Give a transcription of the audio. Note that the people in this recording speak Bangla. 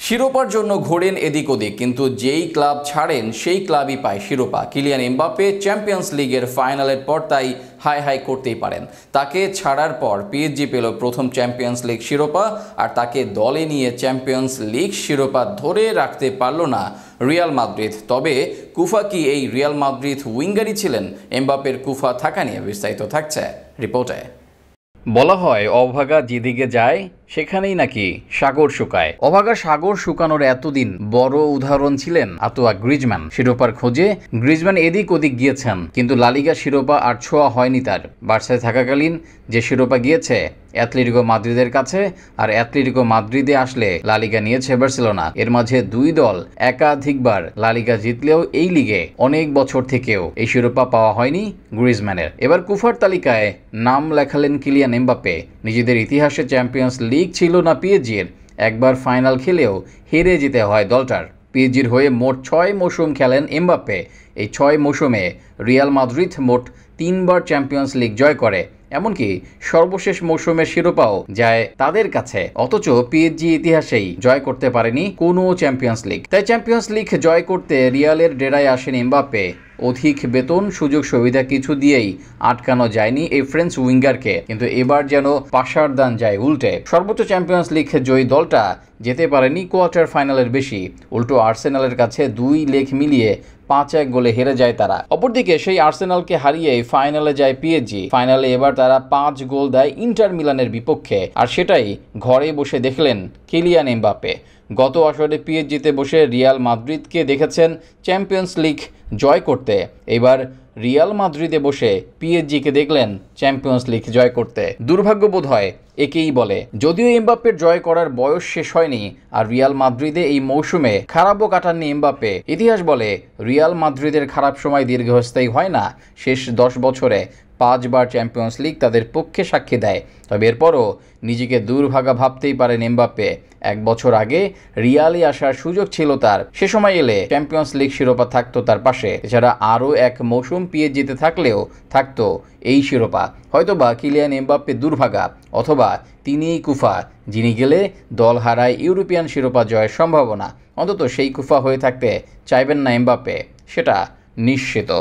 শিরোপার জন্য ঘোরেন এদিক ওদিক, কিন্তু যেই ক্লাব ছাড়েন সেই ক্লাবই পায় শিরোপা। কিলিয়ান এমবাপ্পে চ্যাম্পিয়ন্স লিগের ফাইনালের পর তাই হাই হাই করতেই পারেন। তাকে ছাড়ার পর পিএসজি পেল প্রথম চ্যাম্পিয়ন্স লিগ শিরোপা, আর তাকে দলে নিয়ে চ্যাম্পিয়ন্স লিগ শিরোপা ধরে রাখতে পারল না রিয়াল মাদ্রিদ। তবে কুফা কি এই রিয়াল মাদ্রিদ উইঙ্গারই ছিলেন? এমবাপ্পের কুফা থাকা নিয়ে বিস্তারিত থাকছে রিপোর্টে। বলা হয় অভাগা যেদিকে যায় সেখানেই নাকি সাগর শুকায়। অভাগা সাগর শুকানোর এতদিন বড় উদাহরণ ছিলেন আঁতোয়া গ্রিজমান। শিরোপার খোঁজে গ্রিজমান এদিক ওদিক গিয়েছেন, কিন্তু লা লিগা শিরোপা আর ছোঁয়া হয়নি তার। বার্সায় থাকাকালীন যে শিরোপা গিয়েছে অ্যাথলেটিকো মাদ্রিদের কাছে, আর অ্যাথলেটিকো মাদ্রিদে আসলে লা লিগা নিয়েছে বার্সেলোনা। এর মাঝে দুই দল একাধিকবার লা লিগা জিতলেও এই লিগে অনেক বছর থেকেও এই শিরোপা পাওয়া হয়নি গ্রিজম্যানের। এবার কুফার তালিকায় নাম লেখালেন কিলিয়ান এমবাপ্পে। নিজেদের ইতিহাসে চ্যাম্পিয়ন্স লিগ ছিল না পিএসজির, একবার ফাইনাল খেলেও হেরে যেতে হয় দলটার। পিএসজির হয়ে মোট 6 মৌসুম খেলেন এমবাপ্পে। এই 6 মৌসুমে রিয়াল মাদ্রিদ মোট 3বার চ্যাম্পিয়ন্স লিগ জয় করে, এমনকি সর্বশেষ মৌসুমের শিরোপাও যায় তাদের কাছে। অথচ পিএসজি ইতিহাসেই জয় করতে পারেনি কোনো চ্যাম্পিয়ন্স লিগ। তাই চ্যাম্পিয়ন্স লিগ জয় করতে রিয়ালের ডেরায় আসেন এমবাপ্পে। অধিক বেতন, সুযোগ সুবিধা কিছু দিয়েই আটকানো যায়নি এই ফ্রেঞ্চ উইঙ্গারকে, কিন্তু এবার যেন পাশার দান যায় উল্টে। সর্বোচ্চ চ্যাম্পিয়ন্স লিগ জয়ী দলটা যেতে পারেনি কোয়ার্টার ফাইনালের বেশি। উল্টো আর্সেনালের কাছে 2 লেগ মিলিয়ে 5-1 গোলে হেরে যায় তারা। অপরদিকে সেই আর্সেনালকে হারিয়ে ফাইনালে যায় পিএসজি। ফাইনালে এবার তারা 5 গোল দেয় ইন্টার মিলানের বিপক্ষে, আর সেটাই ঘরে বসে দেখলেন কিলিয়ান এমবাপ্পে। গত আসরে পিএসজিতে বসে রিয়াল মাদ্রিদকে দেখেছেন চ্যাম্পিয়ন্স লিগ জয় করতে, এবার রিয়াল মাদ্রিদে বসে পিএসজিকে দেখলেন চ্যাম্পিয়ন্স লিগ জয় করতে। দুর্ভাগ্য বোধ হয় একেই বলে। যদিও এমবাপ্পের জয় করার বয়স শেষ হয়নি, আর রিয়াল মাদ্রিদে এই মৌসুমে খারাপও কাটাননি এমবাপ্পে। ইতিহাস বলে রিয়াল মাদ্রিদের খারাপ সময় দীর্ঘস্থায়ী হয় না। শেষ 10 বছরে 5 বার চ্যাম্পিয়ন্স লিগ তাদের পক্ষে সাক্ষী দেয়। তবে এরপরও নিজেকে দুর্ভাগা ভাবতেই পারেন এমবাপ্পে। 1 বছর আগে রিয়ালে আসার সুযোগ ছিল তার, সে সময় এলে চ্যাম্পিয়ন্স লিগ শিরোপা থাকতো তার পাশে। এছাড়া আরও 1 মৌসুম পিএসজিতে থাকলেও থাকতো এই শিরোপা। হয়তোবা কিলিয়ান এমবাপ্পে দুর্ভাগা, অথবা তিনিই কুফা, যিনি গেলে দল হারায় ইউরোপিয়ান শিরোপা জয়ের সম্ভাবনা। অন্তত সেই কুফা হয়ে থাকতে চাইবেন না এমবাপ্পে, সেটা নিশ্চিত।